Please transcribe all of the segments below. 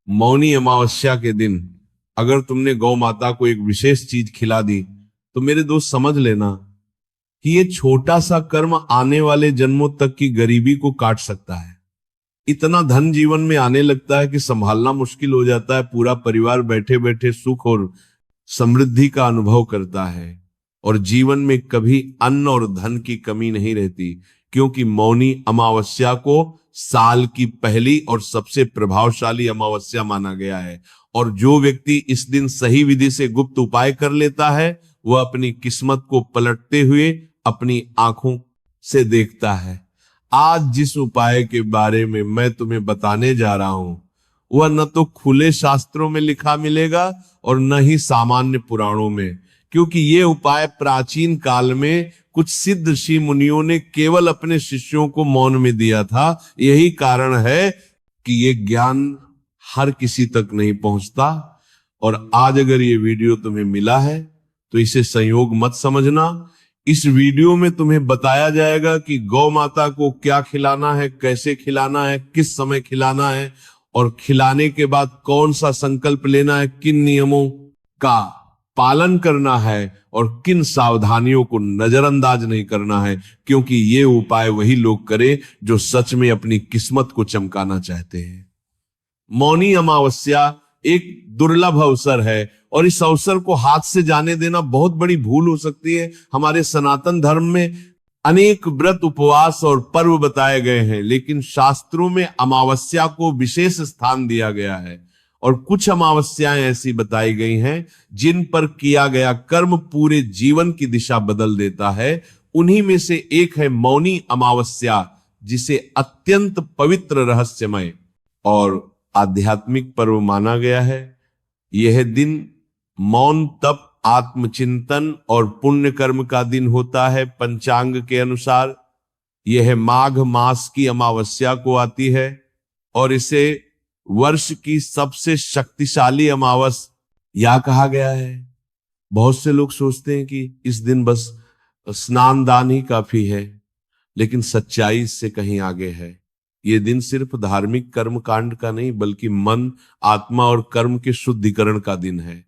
मौनी अमावस्या के दिन अगर तुमने गौ माता को एक विशेष चीज खिला दी तो मेरे दोस्त समझ लेना कि ये छोटा सा कर्म आने वाले जन्मों तक की गरीबी को काट सकता है। इतना धन जीवन में आने लगता है कि संभालना मुश्किल हो जाता है। पूरा परिवार बैठे बैठे सुख और समृद्धि का अनुभव करता है और जीवन में कभी अन्न और धन की कमी नहीं रहती, क्योंकि मौनी अमावस्या को साल की पहली और सबसे प्रभावशाली अमावस्या माना गया है। और जो व्यक्ति इस दिन सही विधि से गुप्त उपाय कर लेता है वह अपनी किस्मत को पलटते हुए अपनी आंखों से देखता है। आज जिस उपाय के बारे में मैं तुम्हें बताने जा रहा हूं वह न तो खुले शास्त्रों में लिखा मिलेगा और न ही सामान्य पुराणों में, क्योंकि ये उपाय प्राचीन काल में कुछ सिद्ध ऋषि मुनियों ने केवल अपने शिष्यों को मौन में दिया था। यही कारण है कि ये ज्ञान हर किसी तक नहीं पहुंचता। और आज अगर ये वीडियो तुम्हें मिला है तो इसे संयोग मत समझना। इस वीडियो में तुम्हें बताया जाएगा कि गौ माता को क्या खिलाना है, कैसे खिलाना है, किस समय खिलाना है और खिलाने के बाद कौन सा संकल्प लेना है, किन नियमों का पालन करना है और किन सावधानियों को नजरअंदाज नहीं करना है, क्योंकि ये उपाय वही लोग करें जो सच में अपनी किस्मत को चमकाना चाहते हैं। मौनी अमावस्या एक दुर्लभ अवसर है और इस अवसर को हाथ से जाने देना बहुत बड़ी भूल हो सकती है। हमारे सनातन धर्म में अनेक व्रत, उपवास और पर्व बताए गए हैं, लेकिन शास्त्रों में अमावस्या को विशेष स्थान दिया गया है और कुछ अमावस्याएं ऐसी बताई गई हैं जिन पर किया गया कर्म पूरे जीवन की दिशा बदल देता है। उन्हीं में से एक है मौनी अमावस्या, जिसे अत्यंत पवित्र, रहस्यमय और आध्यात्मिक पर्व माना गया है। यह दिन मौन, तप, आत्मचिंतन और पुण्य कर्म का दिन होता है। पंचांग के अनुसार यह माघ मास की अमावस्या को आती है और इसे वर्ष की सबसे शक्तिशाली अमावस्या कहा गया है। बहुत से लोग सोचते हैं कि इस दिन बस स्नान दान ही काफी है, लेकिन सच्चाई इससे कहीं आगे है। ये दिन सिर्फ धार्मिक कर्म कांड का नहीं बल्कि मन, आत्मा और कर्म के शुद्धिकरण का दिन है।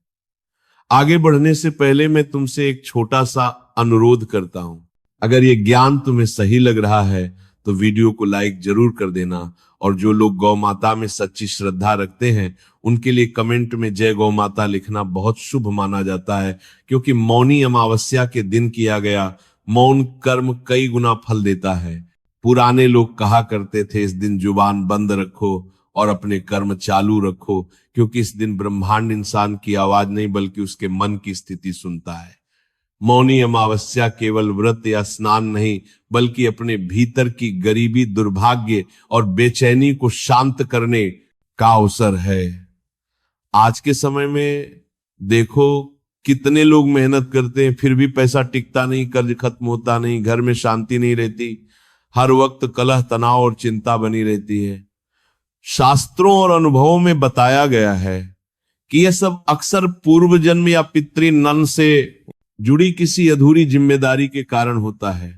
आगे बढ़ने से पहले मैं तुमसे एक छोटा सा अनुरोध करता हूं। अगर ये ज्ञान तुम्हें सही लग रहा है तो वीडियो को लाइक जरूर कर देना, और जो लोग गौ माता में सच्ची श्रद्धा रखते हैं उनके लिए कमेंट में जय गौ माता लिखना बहुत शुभ माना जाता है, क्योंकि मौनी अमावस्या के दिन किया गया मौन कर्म कई गुना फल देता है। पुराने लोग कहा करते थे इस दिन जुबान बंद रखो और अपने कर्म चालू रखो, क्योंकि इस दिन ब्रह्मांड इंसान की आवाज नहीं बल्कि उसके मन की स्थिति सुनता है। मौनी अमावस्या केवल व्रत या स्नान नहीं बल्कि अपने भीतर की गरीबी, दुर्भाग्य और बेचैनी को शांत करने का अवसर है। आज के समय में देखो कितने लोग मेहनत करते हैं फिर भी पैसा टिकता नहीं, कर्ज खत्म होता नहीं, घर में शांति नहीं रहती, हर वक्त कलह, तनाव और चिंता बनी रहती है। शास्त्रों और अनुभवों में बताया गया है कि यह सब अक्सर पूर्व जन्म या पितृनन से जुड़ी किसी अधूरी जिम्मेदारी के कारण होता है,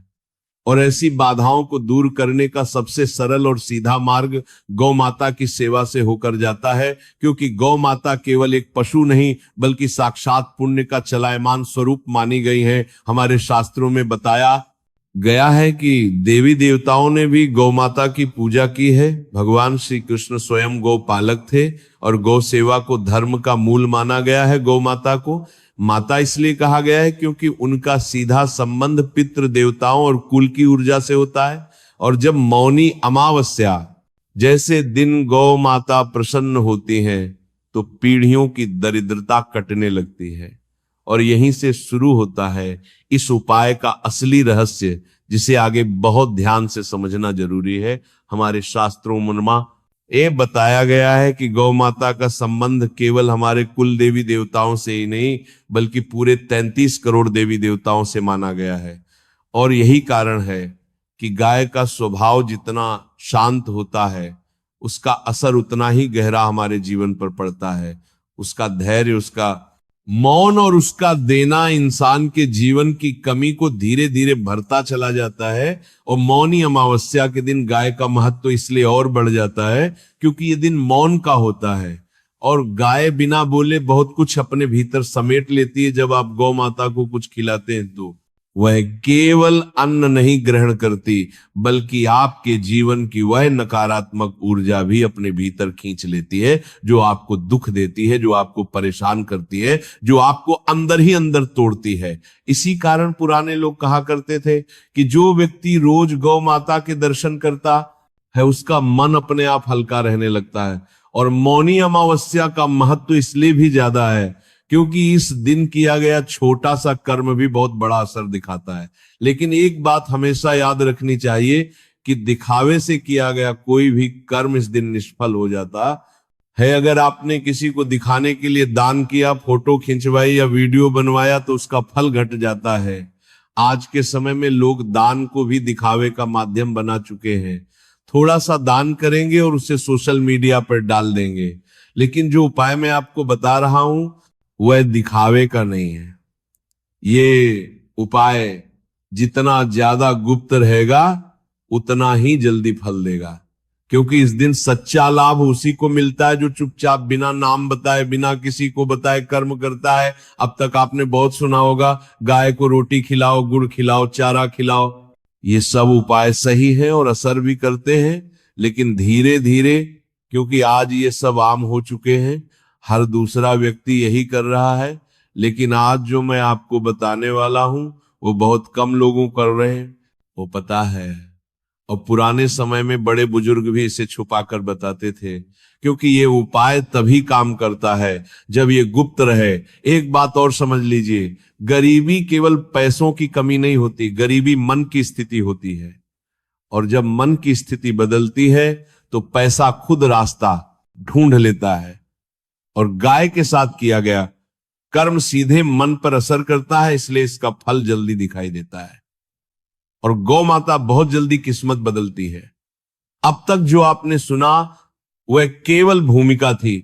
और ऐसी बाधाओं को दूर करने का सबसे सरल और सीधा मार्ग गौ माता की सेवा से होकर जाता है, क्योंकि गौ माता केवल एक पशु नहीं बल्कि साक्षात पुण्य का चलायमान स्वरूप मानी गई है। हमारे शास्त्रों में बताया गया है कि देवी देवताओं ने भी गौ माता की पूजा की है। भगवान श्री कृष्ण स्वयं गौ पालक थे और गौ सेवा को धर्म का मूल माना गया है। गौ माता को माता इसलिए कहा गया है क्योंकि उनका सीधा संबंध पितृ देवताओं और कुल की ऊर्जा से होता है। और जब मौनी अमावस्या जैसे दिन गौ माता प्रसन्न होती हैं तो पीढ़ियों की दरिद्रता कटने लगती है, और यहीं से शुरू होता है इस उपाय का असली रहस्य, जिसे आगे बहुत ध्यान से समझना जरूरी है। हमारे शास्त्रों में ये बताया गया है कि गौ माता का संबंध केवल हमारे कुल देवी देवताओं से ही नहीं बल्कि पूरे 33 करोड़ देवी देवताओं से माना गया है। और यही कारण है कि गाय का स्वभाव जितना शांत होता है उसका असर उतना ही गहरा हमारे जीवन पर पड़ता है। उसका धैर्य, उसका मौन और उसका देना इंसान के जीवन की कमी को धीरे धीरे भरता चला जाता है। और मौनी अमावस्या के दिन गाय का महत्व इसलिए और बढ़ जाता है क्योंकि ये दिन मौन का होता है। और गाय बिना बोले बहुत कुछ अपने भीतर समेट लेती है। जब आप गौ माता को कुछ खिलाते हैं तो वह केवल अन्न नहीं ग्रहण करती, बल्कि आपके जीवन की वह नकारात्मक ऊर्जा भी अपने भीतर खींच लेती है जो आपको दुख देती है, जो आपको परेशान करती है, जो आपको अंदर ही अंदर तोड़ती है। इसी कारण पुराने लोग कहा करते थे कि जो व्यक्ति रोज गौ माता के दर्शन करता है उसका मन अपने आप हल्का रहने लगता है। और मौनी अमावस्या का महत्व इसलिए भी ज्यादा है क्योंकि इस दिन किया गया छोटा सा कर्म भी बहुत बड़ा असर दिखाता है। लेकिन एक बात हमेशा याद रखनी चाहिए कि दिखावे से किया गया कोई भी कर्म इस दिन निष्फल हो जाता है। अगर आपने किसी को दिखाने के लिए दान किया, फोटो खिंचवाई या वीडियो बनवाया तो उसका फल घट जाता है। आज के समय में लोग दान को भी दिखावे का माध्यम बना चुके हैं। थोड़ा सा दान करेंगे और उसे सोशल मीडिया पर डाल देंगे। लेकिन जो उपाय मैं आपको बता रहा हूं वह दिखावे का नहीं है। ये उपाय जितना ज्यादा गुप्त रहेगा उतना ही जल्दी फल देगा, क्योंकि इस दिन सच्चा लाभ उसी को मिलता है जो चुपचाप बिना नाम बताए, बिना किसी को बताए कर्म करता है। अब तक आपने बहुत सुना होगा, गाय को रोटी खिलाओ, गुड़ खिलाओ, चारा खिलाओ। ये सब उपाय सही है और असर भी करते हैं, लेकिन धीरे धीरे, क्योंकि आज ये सब आम हो चुके हैं, हर दूसरा व्यक्ति यही कर रहा है। लेकिन आज जो मैं आपको बताने वाला हूं वो बहुत कम लोगों कर रहे हैं, वो पता है। और पुराने समय में बड़े बुजुर्ग भी इसे छुपाकर बताते थे, क्योंकि ये उपाय तभी काम करता है जब ये गुप्त रहे। एक बात और समझ लीजिए, गरीबी केवल पैसों की कमी नहीं होती, गरीबी मन की स्थिति होती है। और जब मन की स्थिति बदलती है तो पैसा खुद रास्ता ढूंढ लेता है। और गाय के साथ किया गया कर्म सीधे मन पर असर करता है, इसलिए इसका फल जल्दी दिखाई देता है। और गौ माता बहुत जल्दी किस्मत बदलती है। अब तक जो आपने सुना वह केवल भूमिका थी।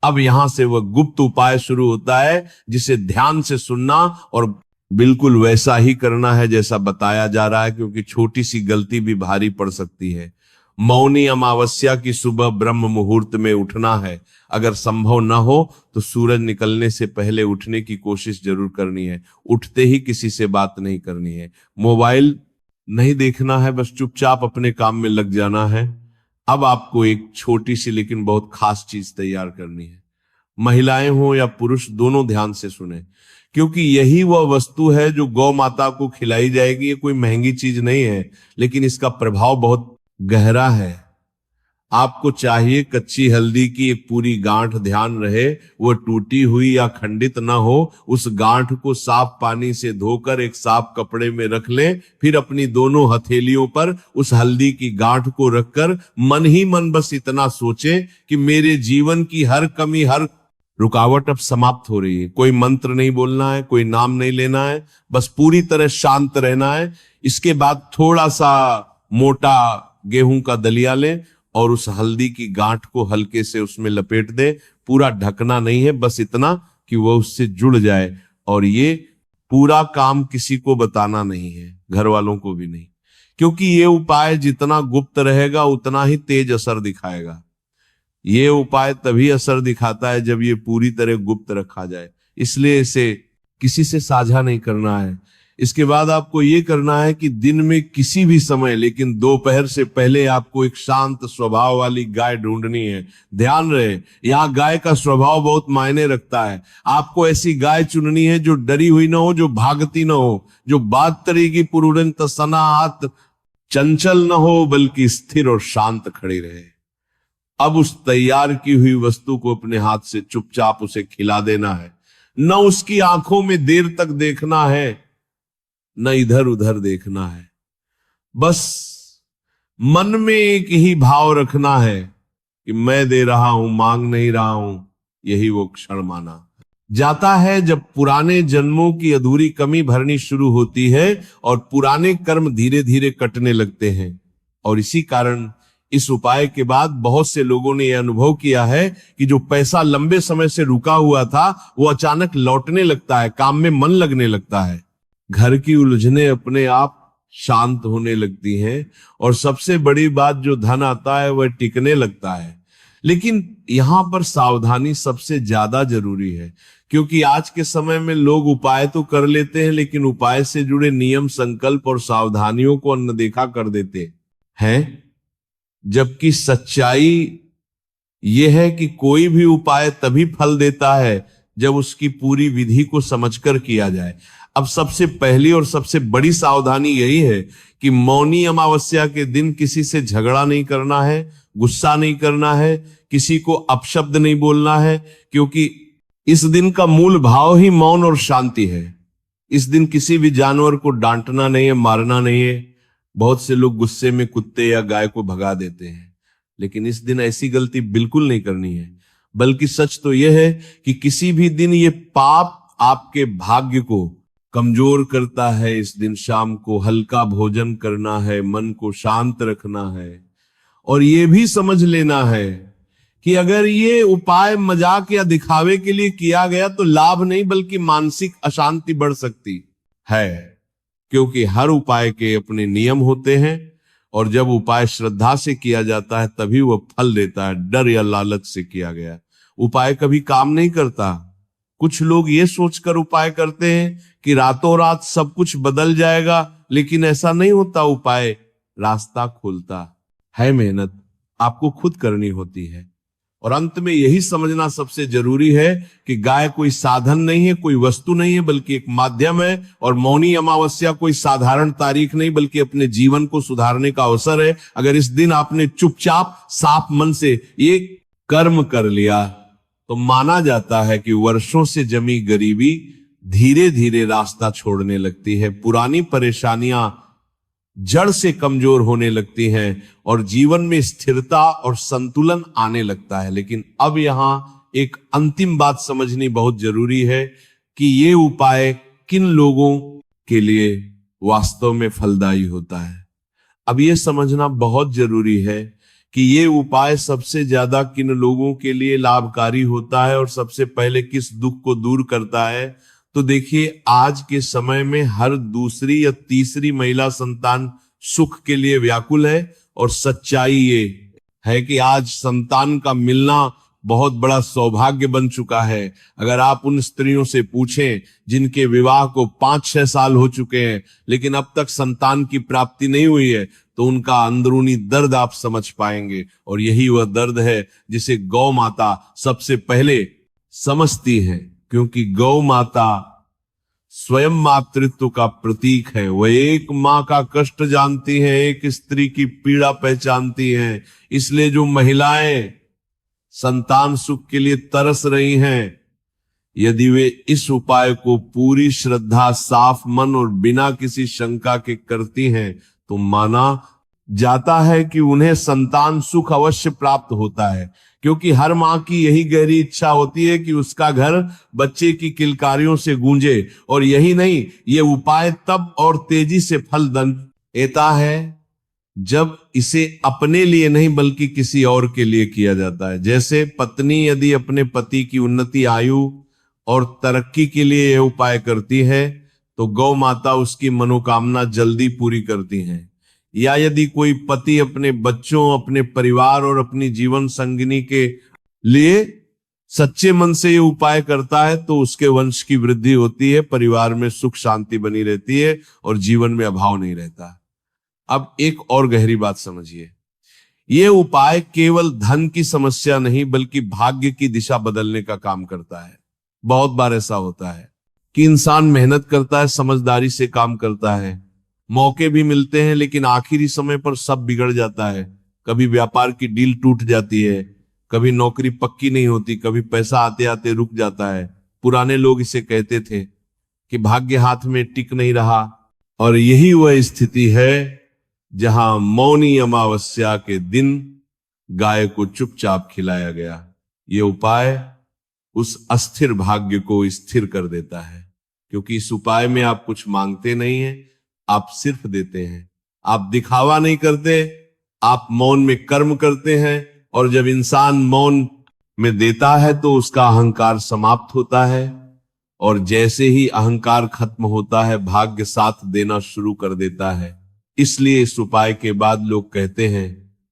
अब यहां से वह गुप्त उपाय शुरू होता है, जिसे ध्यान से सुनना और बिल्कुल वैसा ही करना है जैसा बताया जा रहा है, क्योंकि छोटी सी गलती भी भारी पड़ सकती है। मौनी अमावस्या की सुबह ब्रह्म मुहूर्त में उठना है। अगर संभव न हो तो सूरज निकलने से पहले उठने की कोशिश जरूर करनी है। उठते ही किसी से बात नहीं करनी है, मोबाइल नहीं देखना है, बस चुपचाप अपने काम में लग जाना है। अब आपको एक छोटी सी लेकिन बहुत खास चीज तैयार करनी है। महिलाएं हो या पुरुष, दोनों ध्यान से सुने, क्योंकि यही वह वस्तु है जो गौ माता को खिलाई जाएगी। ये कोई महंगी चीज नहीं है, लेकिन इसका प्रभाव बहुत गहरा है। आपको चाहिए कच्ची हल्दी की एक पूरी गांठ, ध्यान रहे वो टूटी हुई या खंडित ना हो। उस गांठ को साफ पानी से धोकर एक साफ कपड़े में रख लें, फिर अपनी दोनों हथेलियों पर उस हल्दी की गांठ को रखकर मन ही मन बस इतना सोचें कि मेरे जीवन की हर कमी, हर रुकावट अब समाप्त हो रही है। कोई मंत्र नहीं बोलना है, कोई नाम नहीं लेना है, बस पूरी तरह शांत रहना है। इसके बाद थोड़ा सा मोटा गेहूं का दलिया लें और उस हल्दी की गांठ को हल्के से उसमें लपेट दे। पूरा ढकना नहीं है, बस इतना कि वह उससे जुड़ जाए। और ये पूरा काम किसी को बताना नहीं है, घर वालों को भी नहीं, क्योंकि ये उपाय जितना गुप्त रहेगा उतना ही तेज असर दिखाएगा। ये उपाय तभी असर दिखाता है जब ये पूरी तरह गुप्त रखा जाए, इसलिए इसे किसी से साझा नहीं करना है। इसके बाद आपको ये करना है कि दिन में किसी भी समय, लेकिन दोपहर से पहले आपको एक शांत स्वभाव वाली गाय ढूंढनी है। ध्यान रहे, यहाँ गाय का स्वभाव बहुत मायने रखता है। आपको ऐसी गाय चुननी है जो डरी हुई ना हो, जो भागती ना हो, जो बात करेगी पुरुरंत सनात, चंचल न हो, बल्कि स्थिर और शांत खड़ी रहे। अब उस तैयार की हुई वस्तु को अपने हाथ से चुपचाप उसे खिला देना है। न उसकी आंखों में देर तक देखना है, न इधर उधर देखना है। बस मन में एक ही भाव रखना है कि मैं दे रहा हूं, मांग नहीं रहा हूं। यही वो क्षण माना जाता है जब पुराने जन्मों की अधूरी कमी भरनी शुरू होती है और पुराने कर्म धीरे धीरे कटने लगते हैं। और इसी कारण इस उपाय के बाद बहुत से लोगों ने यह अनुभव किया है कि जो पैसा लंबे समय से रुका हुआ था वो अचानक लौटने लगता है, काम में मन लगने लगता है, घर की उलझने अपने आप शांत होने लगती हैं, और सबसे बड़ी बात, जो धन आता है वह टिकने लगता है। लेकिन यहां पर सावधानी सबसे ज्यादा जरूरी है, क्योंकि आज के समय में लोग उपाय तो कर लेते हैं, लेकिन उपाय से जुड़े नियम, संकल्प और सावधानियों को अनदेखा कर देते हैं। जबकि सच्चाई यह है कि कोई भी उपाय तभी फल देता है जब उसकी पूरी विधि को समझकर किया जाए। अब सबसे पहली और सबसे बड़ी सावधानी यही है कि मौनी अमावस्या के दिन किसी से झगड़ा नहीं करना है, गुस्सा नहीं करना है, किसी को अपशब्द नहीं बोलना है, क्योंकि इस दिन का मूल भाव ही मौन और शांति है। इस दिन किसी भी जानवर को डांटना नहीं है, मारना नहीं है। बहुत से लोग गुस्से में कुत्ते या गाय को भगा देते हैं, लेकिन इस दिन ऐसी गलती बिल्कुल नहीं करनी है। बल्कि सच तो यह है कि किसी भी दिन ये पाप आपके भाग्य को कमजोर करता है। इस दिन शाम को हल्का भोजन करना है, मन को शांत रखना है, और ये भी समझ लेना है कि अगर ये उपाय मजाक या दिखावे के लिए किया गया तो लाभ नहीं बल्कि मानसिक अशांति बढ़ सकती है, क्योंकि हर उपाय के अपने नियम होते हैं, और जब उपाय श्रद्धा से किया जाता है तभी वह फल देता है। डर या लालच से किया गया उपाय कभी काम नहीं करता। कुछ लोग ये सोचकर उपाय करते हैं कि रातों रात सब कुछ बदल जाएगा, लेकिन ऐसा नहीं होता। उपाय रास्ता खोलता है, मेहनत आपको खुद करनी होती है। और अंत में यही समझना सबसे जरूरी है कि गाय कोई साधन नहीं है, कोई वस्तु नहीं है, बल्कि एक माध्यम है। और मौनी अमावस्या कोई साधारण तारीख नहीं, बल्कि अपने जीवन को सुधारने का अवसर है। अगर इस दिन आपने चुपचाप साफ मन से ये कर्म कर लिया तो माना जाता है कि वर्षों से जमी गरीबी धीरे धीरे रास्ता छोड़ने लगती है, पुरानी परेशानियां जड़ से कमजोर होने लगती हैं, और जीवन में स्थिरता और संतुलन आने लगता है। लेकिन अब यहां एक अंतिम बात समझनी बहुत जरूरी है कि ये उपाय किन लोगों के लिए वास्तव में फलदायी होता है। अब ये समझना बहुत जरूरी है कि ये उपाय सबसे ज्यादा किन लोगों के लिए लाभकारी होता है, और सबसे पहले किस दुख को दूर करता है। तो देखिए, आज के समय में हर दूसरी या तीसरी महिला संतान सुख के लिए व्याकुल है, और सच्चाई ये है कि आज संतान का मिलना बहुत बड़ा सौभाग्य बन चुका है। अगर आप उन स्त्रियों से पूछें जिनके विवाह को 5-6 साल हो चुके हैं लेकिन अब तक संतान की प्राप्ति नहीं हुई है, तो उनका अंदरूनी दर्द आप समझ पाएंगे। और यही वह दर्द है जिसे गौ माता सबसे पहले समझती है, क्योंकि गौ माता स्वयं मातृत्व का प्रतीक है। वह एक माँ का कष्ट जानती है, एक स्त्री की पीड़ा पहचानती है। इसलिए जो महिलाएं संतान सुख के लिए तरस रही हैं, यदि वे इस उपाय को पूरी श्रद्धा, साफ मन और बिना किसी शंका के करती हैं, तो माना जाता है कि उन्हें संतान सुख अवश्य प्राप्त होता है। क्योंकि हर मां की यही गहरी इच्छा होती है कि उसका घर बच्चे की किलकारियों से गूंजे। और यही नहीं, ये उपाय तब और तेजी से फल देता है जब इसे अपने लिए नहीं बल्कि किसी और के लिए किया जाता है। जैसे पत्नी यदि अपने पति की उन्नति, आयु और तरक्की के लिए यह उपाय करती है, तो गौ माता उसकी मनोकामना जल्दी पूरी करती हैं। या यदि कोई पति अपने बच्चों, अपने परिवार और अपनी जीवन संगिनी के लिए सच्चे मन से ये उपाय करता है, तो उसके वंश की वृद्धि होती है, परिवार में सुख शांति बनी रहती है और जीवन में अभाव नहीं रहता। अब एक और गहरी बात समझिए, ये उपाय केवल धन की समस्या नहीं बल्कि भाग्य की दिशा बदलने का काम करता है। बहुत बार ऐसा होता है कि इंसान मेहनत करता है, समझदारी से काम करता है, मौके भी मिलते हैं, लेकिन आखिरी समय पर सब बिगड़ जाता है। कभी व्यापार की डील टूट जाती है, कभी नौकरी पक्की नहीं होती, कभी पैसा आते आते रुक जाता है। पुराने लोग इसे कहते थे कि भाग्य हाथ में टिक नहीं रहा। और यही वह स्थिति है जहां मौनी अमावस्या के दिन गाय को चुपचाप खिलाया गया। यह उपाय उस अस्थिर भाग्य को स्थिर कर देता है, क्योंकि इस उपाय में आप कुछ मांगते नहीं हैं, आप सिर्फ देते हैं। आप दिखावा नहीं करते, आप मौन में कर्म करते हैं। और जब इंसान मौन में देता है तो उसका अहंकार समाप्त होता है, और जैसे ही अहंकार खत्म होता है, भाग्य साथ देना शुरू कर देता है। इसलिए इस उपाय के बाद लोग कहते हैं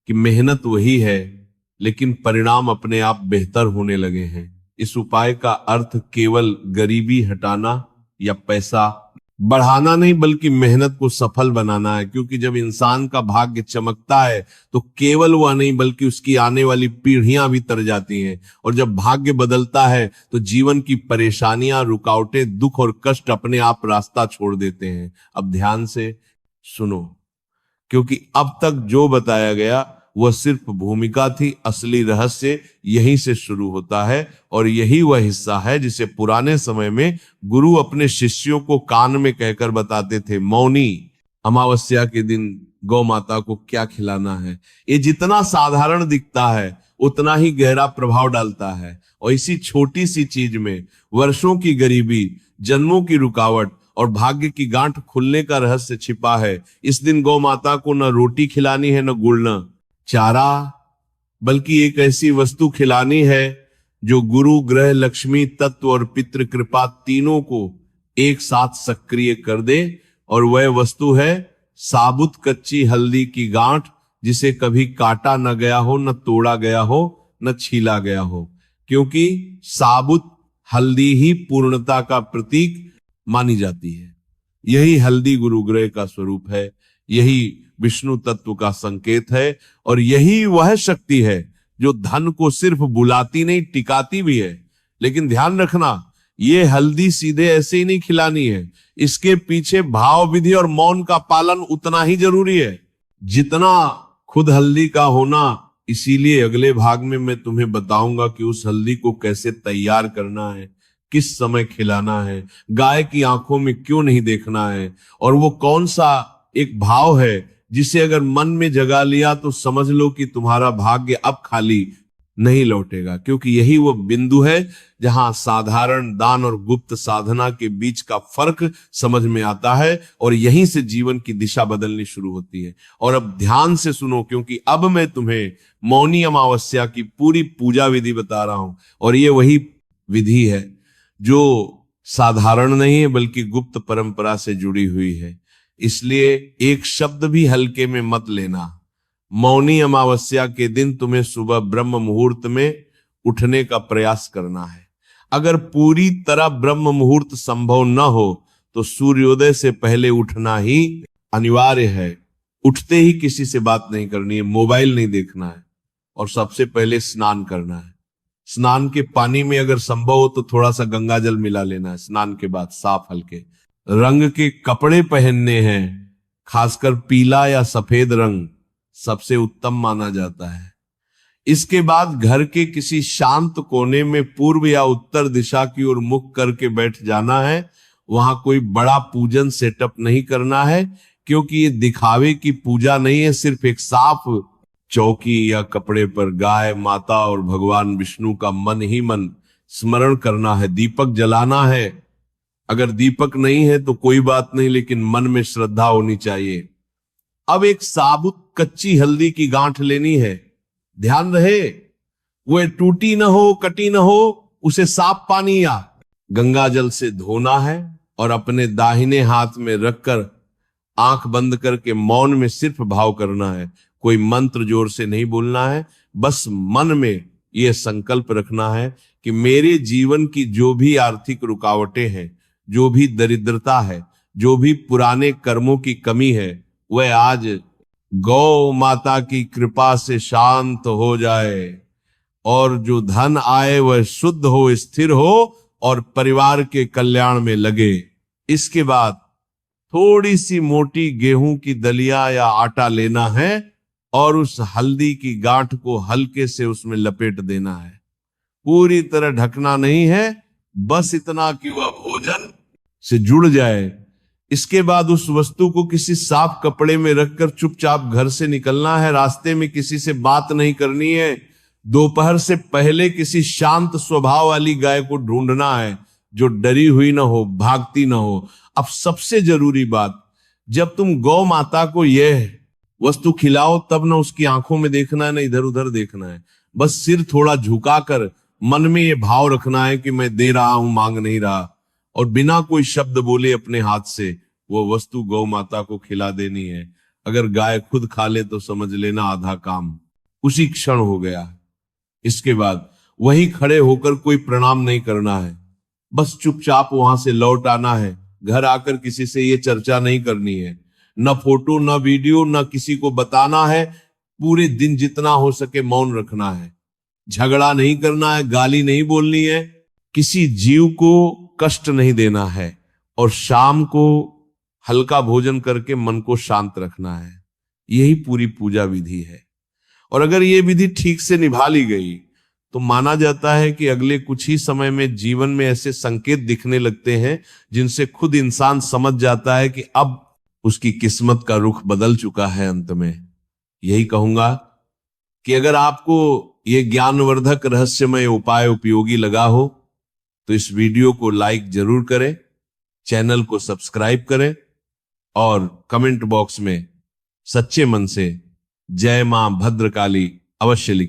कि मेहनत वही है लेकिन परिणाम अपने आप बेहतर होने लगे हैं। इस उपाय का अर्थ केवल गरीबी हटाना या पैसा बढ़ाना नहीं, बल्कि मेहनत को सफल बनाना है। क्योंकि जब इंसान का भाग्य चमकता है तो केवल वह नहीं बल्कि उसकी आने वाली पीढ़ियां भी तर जाती हैं। और जब भाग्य बदलता है तो जीवन की परेशानियां, रुकावटें, दुख और कष्ट अपने आप रास्ता छोड़ देते हैं। अब ध्यान से सुनो, क्योंकि अब तक जो बताया गया वह सिर्फ भूमिका थी। असली रहस्य यहीं से शुरू होता है और यही वह हिस्सा है जिसे पुराने समय में गुरु अपने शिष्यों को कान में कहकर बताते थे। मौनी, अमावस्या के दिन गौ माता को क्या खिलाना है। ये जितना साधारण दिखता है उतना ही गहरा प्रभाव डालता है। और इसी छोटी सी चीज में वर्षों की गरीबी, जन्मों की रुकावट और भाग्य की गांठ खुलने का रहस्य छिपा है। इस दिन गौ माता को न रोटी खिलानी है, न गुड़, न चारा, बल्कि एक ऐसी वस्तु खिलानी है जो गुरु, ग्रह, लक्ष्मी, तत्व और पितृ कृपा तीनों को एक साथ सक्रिय कर दे। और वह वस्तु है साबुत कच्ची हल्दी की गांठ, जिसे कभी काटा न गया हो, न तोड़ा गया हो, न छीला गया हो। क्योंकि साबुत हल्दी ही पूर्णता का प्रतीक मानी जाती है। यही हल्दी गुरु ग्रह का स्वरूप है, यही विष्णु तत्व का संकेत है और यही वह शक्ति है जो धन को सिर्फ बुलाती नहीं, टिकाती भी है। लेकिन ध्यान रखना, ये हल्दी सीधे ऐसे ही नहीं खिलानी है। इसके पीछे भाव, विधि और मौन का पालन उतना ही जरूरी है जितना खुद हल्दी का होना। इसीलिए अगले भाग में मैं तुम्हें बताऊंगा कि उस हल्दी को कैसे तैयार करना है, किस समय खिलाना है, गाय की आंखों में क्यों नहीं देखना है, और वो कौन सा एक भाव है जिसे अगर मन में जगा लिया तो समझ लो कि तुम्हारा भाग्य अब खाली नहीं लौटेगा। क्योंकि यही वो बिंदु है जहां साधारण दान और गुप्त साधना के बीच का फर्क समझ में आता है और यहीं से जीवन की दिशा बदलनी शुरू होती है। और अब ध्यान से सुनो, क्योंकि अब मैं तुम्हें मौनी अमावस्या की पूरी पूजा विधि बता रहा हूं। और ये वही विधि है जो साधारण नहीं है बल्कि गुप्त परंपरा से जुड़ी हुई है। इसलिए एक शब्द भी हल्के में मत लेना। मौनी अमावस्या के दिन तुम्हें सुबह ब्रह्म मुहूर्त में उठने का प्रयास करना है। अगर पूरी तरह ब्रह्म मुहूर्त संभव न हो तो सूर्योदय से पहले उठना ही अनिवार्य है। उठते ही किसी से बात नहीं करनी है, मोबाइल नहीं देखना है और सबसे पहले स्नान करना है। स्नान के पानी में अगर संभव हो तो थोड़ा सा गंगा जल मिला लेना है। स्नान के बाद साफ हल्के रंग के कपड़े पहनने हैं, खासकर पीला या सफेद रंग सबसे उत्तम माना जाता है। इसके बाद घर के किसी शांत कोने में पूर्व या उत्तर दिशा की ओर मुख करके बैठ जाना है। वहां कोई बड़ा पूजन सेटअप नहीं करना है, क्योंकि ये दिखावे की पूजा नहीं है। सिर्फ एक साफ चौकी या कपड़े पर गाय माता और भगवान विष्णु का मन ही मन स्मरण करना है। दीपक जलाना है, अगर दीपक नहीं है तो कोई बात नहीं, लेकिन मन में श्रद्धा होनी चाहिए। अब एक साबुत कच्ची हल्दी की गांठ लेनी है। ध्यान रहे वो टूटी न हो, कटी न हो। उसे साफ पानी या गंगा जल से धोना है और अपने दाहिने हाथ में रखकर आंख बंद करके मौन में सिर्फ भाव करना है। कोई मंत्र जोर से नहीं बोलना है, बस मन में यह संकल्प रखना है कि मेरे जीवन की जो भी आर्थिक रुकावटें हैं, जो भी दरिद्रता है, जो भी पुराने कर्मों की कमी है, वह आज गौ माता की कृपा से शांत हो जाए और जो धन आए वह शुद्ध हो, स्थिर हो और परिवार के कल्याण में लगे। इसके बाद थोड़ी सी मोटी गेहूं की दलिया या आटा लेना है और उस हल्दी की गांठ को हल्के से उसमें लपेट देना है। पूरी तरह ढकना नहीं है, बस इतना कि वह भोजन से जुड़ जाए। इसके बाद उस वस्तु को किसी साफ कपड़े में रखकर चुपचाप घर से निकलना है। रास्ते में किसी से बात नहीं करनी है। दोपहर से पहले किसी शांत स्वभाव वाली गाय को ढूंढना है जो डरी हुई ना हो, भागती ना हो। अब सबसे जरूरी बात, जब तुम गौ माता को यह वस्तु खिलाओ तब ना उसकी आंखों में देखना है, ना इधर उधर देखना है। बस सिर थोड़ा झुकाकर मन में यह भाव रखना है कि मैं दे रहा हूं, मांग नहीं रहा। और बिना कोई शब्द बोले अपने हाथ से वो वस्तु गौ माता को खिला देनी है। अगर गाय खुद खा ले तो समझ लेना आधा काम उसी क्षण हो गया। इसके बाद वहीं खड़े होकर कोई प्रणाम नहीं करना है, बस चुपचाप वहां से लौट आना है। घर आकर किसी से ये चर्चा नहीं करनी है, न फोटो न वीडियो न किसी को बताना है। पूरे दिन जितना हो सके मौन रखना है, झगड़ा नहीं करना है, गाली नहीं बोलनी है, किसी जीव को कष्ट नहीं देना है, और शाम को हल्का भोजन करके मन को शांत रखना है। यही पूरी पूजा विधि है। और अगर ये विधि ठीक से निभा ली गई तो माना जाता है कि अगले कुछ ही समय में जीवन में ऐसे संकेत दिखने लगते हैं जिनसे खुद इंसान समझ जाता है कि अब उसकी किस्मत का रुख बदल चुका है। अंत में यही कहूंगा कि अगर आपको ये ज्ञानवर्धक रहस्यमय उपाय उपयोगी लगा हो तो इस वीडियो को लाइक जरूर करें, चैनल को सब्सक्राइब करें और कमेंट बॉक्स में सच्चे मन से जय मां भद्रकाली अवश्य लिखें।